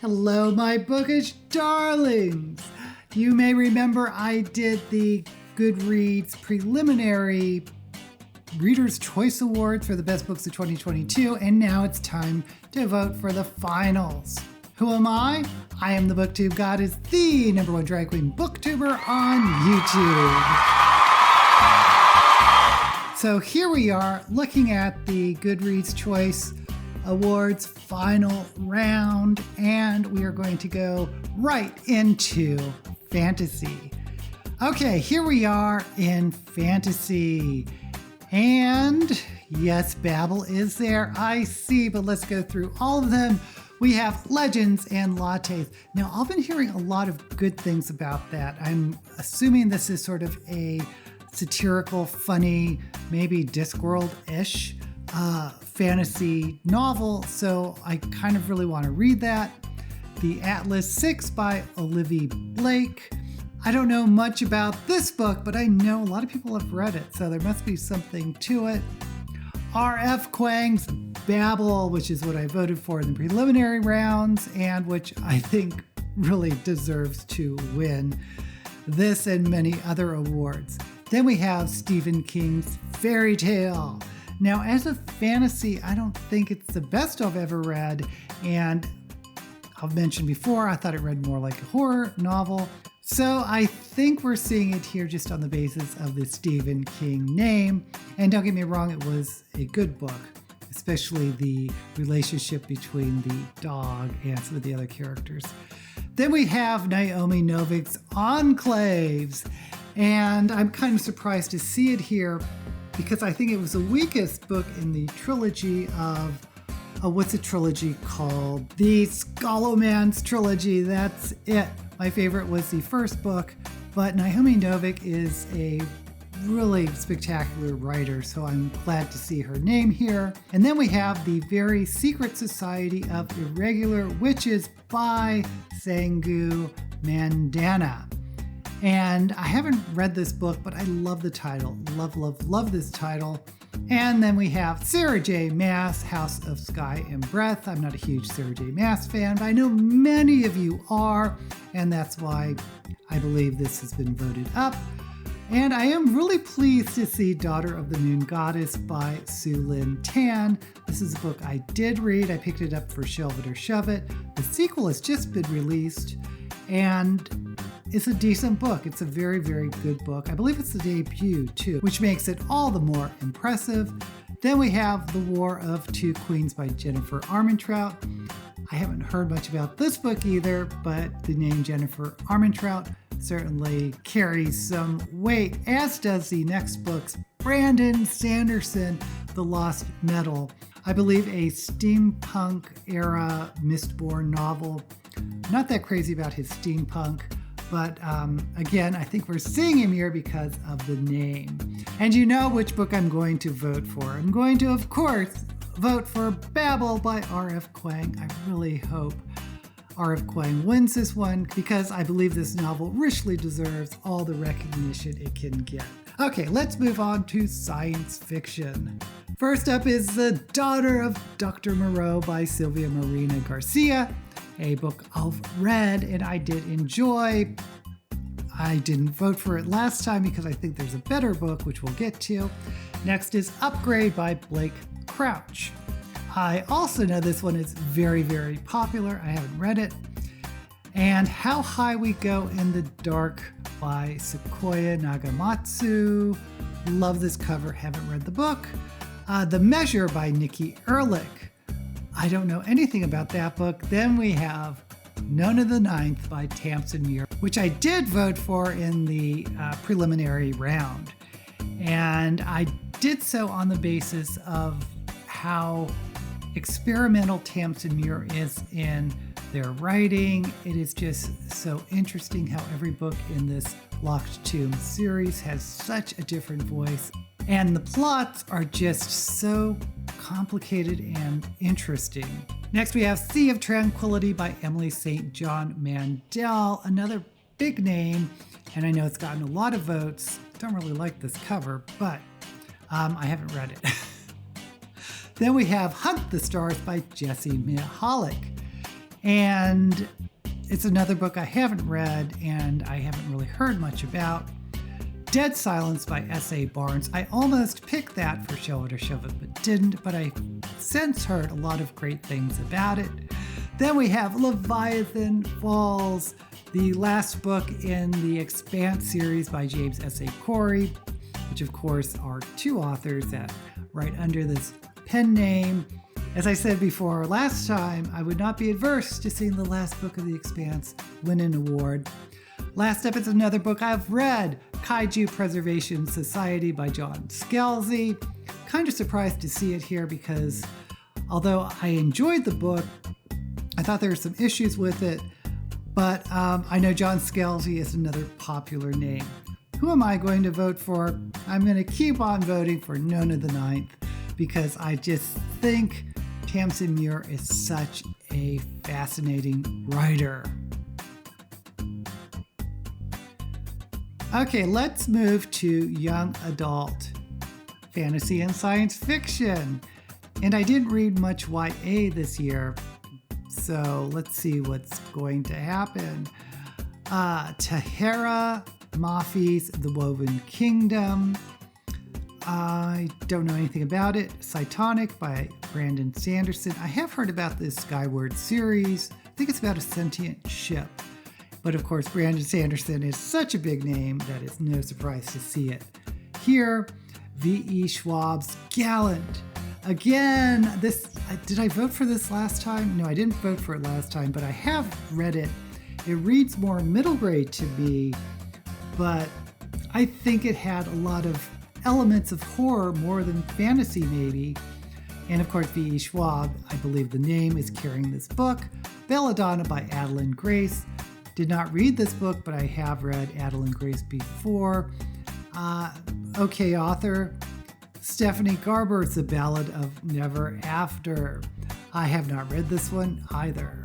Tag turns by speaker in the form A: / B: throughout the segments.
A: Hello, my bookish darlings. You may remember I did the Goodreads preliminary Readers' Choice Awards for the best books of 2022, and now it's time to vote for the finals. Who am I? I am the BookTube Goddess, the #1 drag queen booktuber on YouTube. So here we are looking at the Goodreads Choice Awards final round, and we are going to go right into fantasy. Okay, here we are in fantasy. And yes, Babel is there, I see, but let's go through all of them. We have Legends and Lattes. Now, I've been hearing a lot of good things about that. I'm assuming this is sort of a satirical, funny, maybe Discworld-ish fantasy novel, so I kind of really want to read that. The Atlas 6 by Olivia Blake. I don't know much about this book, but I know a lot of people have read it, so there must be something to it. R.F. Kuang's Babel, which is what I voted for in the preliminary rounds, and which I think really deserves to win this and many other awards. Then we have Stephen King's Fairy Tale. Now, as a fantasy, I don't think it's the best I've ever read, and I've mentioned before, I thought it read more like a horror novel. So I think we're seeing it here just on the basis of the Stephen King name. And don't get me wrong, it was a good book, especially the relationship between the dog and some of the other characters. Then we have Naomi Novik's Enclaves. And I'm kind of surprised to see it here because I think it was the weakest book in the trilogy of, what's a trilogy called? The Scholomance trilogy, that's it. My favorite was the first book, but Naomi Novik is a really spectacular writer, so I'm glad to see her name here. And then we have The Very Secret Society of Irregular Witches by Sangu Mandana. And I haven't read this book, but I love the title. Love this title. And then we have Sarah J. Maas, House of Sky and Breath. I'm not a huge Sarah J. Maas fan, but I know many of you are, and that's why I believe this has been voted up. And I am really pleased to see Daughter of the Moon Goddess by Sue Lynn Tan. This is a book I did read. I picked it up for Shelve It or Shove It. The sequel has just been released, and it's a decent book. It's a very, very good book. I believe it's the debut too, which makes it all the more impressive. Then we have The War of Two Queens by Jennifer Armentrout. I haven't heard much about this book either, but the name Jennifer Armentrout certainly carries some weight, as does the next book's Brandon Sanderson, The Lost Metal. I believe a steampunk era Mistborn novel. Not that crazy about his steampunk, but again, I think we're seeing him here because of the name. And you know which book I'm going to vote for. I'm going to, of course, vote for Babel by R.F. Kuang. I really hope R.F. Kuang wins this one because I believe this novel richly deserves all the recognition it can get. Okay, let's move on to science fiction. First up is The Daughter of Dr. Moreau by Sylvia Marina Garcia, a book I've read and I did enjoy. I didn't vote for it last time because I think there's a better book, which we'll get to. Next is Upgrade by Blake Crouch. I also know this one is very, very popular. I haven't read it. And How High We Go in the Dark by Sequoia Nagamatsu. Love this cover, haven't read the book. The Measure by Nikki Ehrlich. I don't know anything about that book. Then we have Nona the Ninth by Tamsin Muir, which I did vote for in the preliminary round. And I did so on the basis of how experimental Tamsin Muir is in their writing. It is just so interesting how every book in this Locked Tomb series has such a different voice. And the plots are just so complicated and interesting. Next, we have Sea of Tranquility by Emily St. John Mandel, another big name, and I know it's gotten a lot of votes. Don't really like this cover, but I haven't read it. Then we have Hunt the Stars by Jessie Mihalik. And it's another book I haven't read and I haven't really heard much about. Dead Silence by S.A. Barnes. I almost picked that for Shove It or Shove It, but didn't, but I since heard a lot of great things about it. Then we have Leviathan Falls, the last book in the Expanse series by James S.A. Corey, which of course are two authors that write under this pen name. As I said before last time, I would not be adverse to seeing the last book of the Expanse win an award. Last up is another book I've read, Kaiju Preservation Society by John Scalzi. Kind of surprised to see it here because although I enjoyed the book, I thought there were some issues with it, but I know John Scalzi is another popular name. Who am I going to vote for? I'm going to keep on voting for Nona the Ninth because I just think Tamsin Muir is such a fascinating writer. Okay, let's move to young adult fantasy and science fiction. And I didn't read much YA this year, so let's see what's going to happen. Tahera Mafi's The Woven Kingdom. I don't know anything about it. Cytonic by Brandon Sanderson. I have heard about this Skyward series. I think it's about a sentient ship. But of course, Brandon Sanderson is such a big name that it's no surprise to see it here. V.E. Schwab's Gallant. Again, did I vote for this last time? No, I didn't vote for it last time, but I have read it. It reads more middle grade to me, but I think it had a lot of elements of horror more than fantasy maybe. And of course, V.E. Schwab, I believe the name is carrying this book. Belladonna by Adeline Grace. Did not read this book, but I have read Adeline Grace before. Okay author. Stephanie Garber's The Ballad of Never After. I have not read this one either.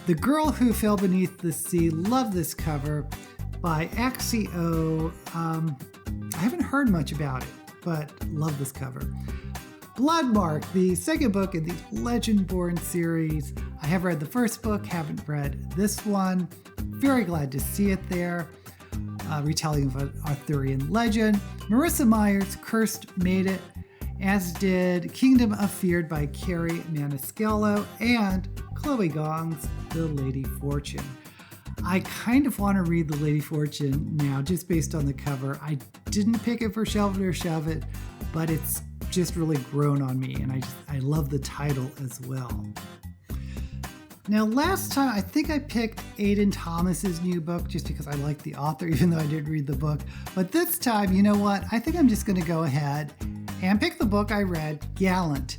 A: The Girl Who Fell Beneath the Sea. Love this cover by Axio. I haven't heard much about it, but love this cover. Bloodmark, the second book in the Legendborn series. I have read the first book, haven't read this one. Very glad to see it there. Retelling of an Arthurian legend. Marissa Meyer's Cursed made it, as did Kingdom of Feared by Carrie Maniscalco and Chloe Gong's The Lady Fortune. I kind of want to read The Lady Fortune now, just based on the cover. I didn't pick it for Shove It or Shove It, but it's just really grown on me, and I love the title as well. Now, last time, I think I picked Aiden Thomas's new book just because I like the author, even though I didn't read the book. But this time, you know what? I think I'm just going to go ahead and pick the book I read, Gallant.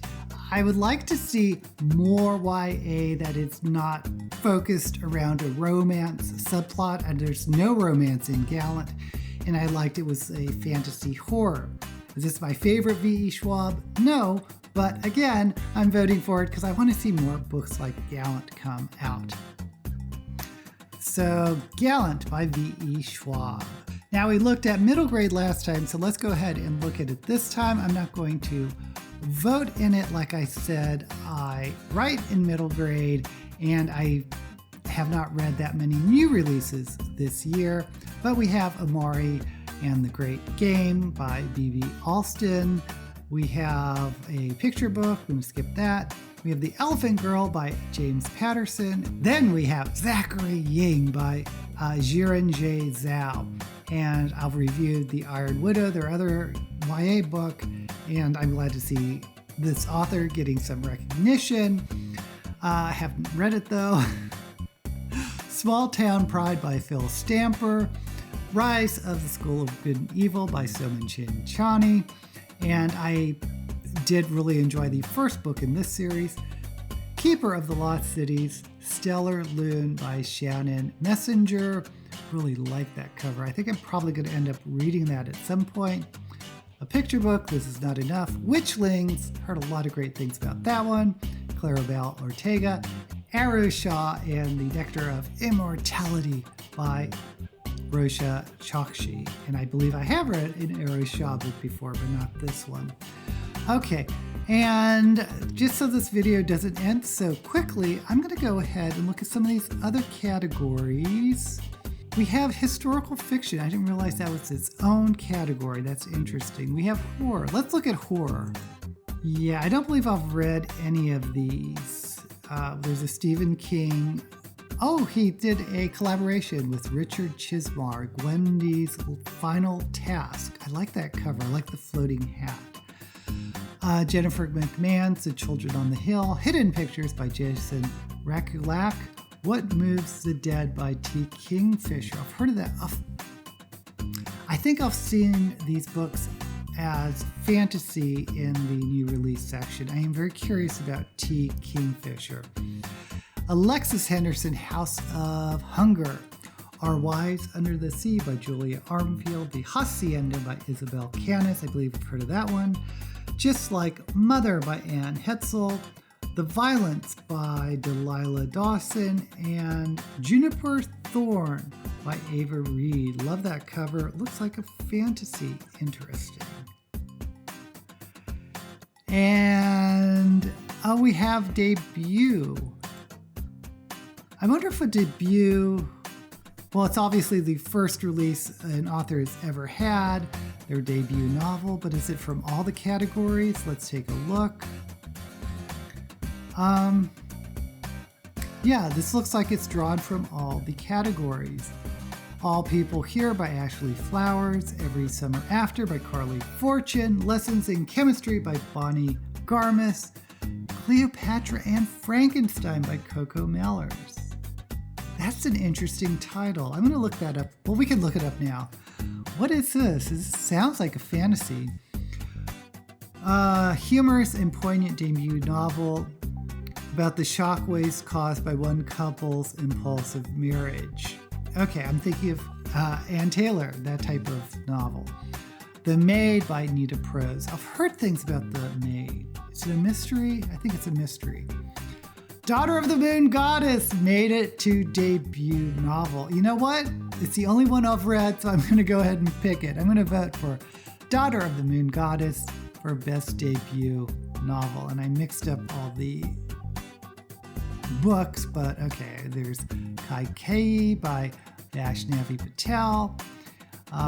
A: I would like to see more YA that is not focused around a romance subplot, and there's no romance in Gallant, and I liked it was a fantasy horror. Is this my favorite V.E. Schwab? No, but again, I'm voting for it because I want to see more books like Gallant come out. So, Gallant by V.E. Schwab. Now, we looked at middle grade last time, so let's go ahead and look at it this time. I'm not going to vote in it. Like I said, I write in middle grade, and I have not read that many new releases this year, but we have Amari and the Great Game by B.B. Alston. We have a picture book. We're going to skip that. We have The Elephant Girl by James Patterson. Then we have Zachary Ying by Jiren J. Zhao. And I've reviewed The Iron Widow, their other YA book, and I'm glad to see this author getting some recognition. I haven't read it though. Small Town Pride by Phil Stamper. Rise of the School of Good and Evil by Soman Chinchani. And I did really enjoy the first book in this series, Keeper of the Lost Cities, Stellar Loon by Shannon Messenger. Really like that cover. I think I'm probably going to end up reading that at some point. A picture book, This Is Not Enough. Witchlings, heard a lot of great things about that one. Clarabelle Ortega. Arrow Shaw and the Nectar of Immortality by Rosha Chokshi. And I believe I have read an Arrow Shaw book before, but not this one. Okay, And just so this video doesn't end so quickly, I'm going to go ahead and look at some of these other categories. We have historical fiction. I didn't realize that was its own category. That's interesting. We have horror. Let's look at horror. Yeah, I don't believe I've read any of these. There's a Stephen King. Oh, he did a collaboration with Richard Chismar, Wendy's Final Task. I like that cover. I like the floating hat. Jennifer McMahon's The Children on the Hill, Hidden Pictures by Jason Rakulak, What Moves the Dead by T. Kingfisher. I've heard of that. I think I've seen these books as fantasy in the new release section. I am very curious about T. Kingfisher. Alexis Henderson, House of Hunger. Our Wives Under the Sea by Julia Armfield. The Hacienda by Isabel Canis. I believe I've heard of that one. Just Like Mother by Anne Hetzel, The Violence by Delilah Dawson, and Juniper Thorn by Ava Reed. Love that cover. It looks like a fantasy. Interesting. And we have debut. I wonder if a debut, well, it's obviously the first release an author has ever had, their debut novel, but is it from all the categories? Let's take a look. Yeah, this looks like it's drawn from all the categories. All People Here by Ashley Flowers, Every Summer After by Carly Fortune, Lessons in Chemistry by Bonnie Garmis, Cleopatra and Frankenstein by Coco Mellors. That's an interesting title. I'm going to look that up. Well, we can look it up now. What is this? This sounds like a fantasy. Humorous and poignant debut novel about the shockwaves caused by one couple's impulsive marriage. Okay, I'm thinking of Ann Taylor, that type of novel. The Maid by Nita Prose. I've heard things about The Maid. Is it a mystery? I think it's a mystery. Daughter of the Moon Goddess made it to debut novel. You know what? It's the only one I've read, so I'm going to go ahead and pick it. I'm going to vote for Daughter of the Moon Goddess for best debut novel. And I mixed up all the books, but okay. There's Kaikeyi by Vaishnavi Patel.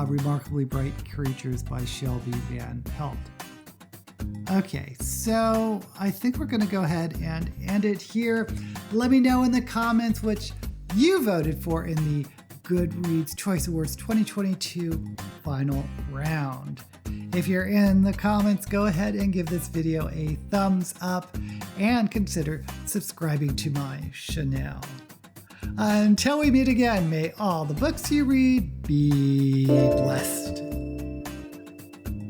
A: Remarkably Bright Creatures by Shelby Van Pelt. Okay, so I think we're going to go ahead and end it here. Let me know in the comments which you voted for in the Goodreads Choice Awards 2022 final round. If you're in the comments, go ahead and give this video a thumbs up and consider subscribing to my channel. Until we meet again, may all the books you read be blessed.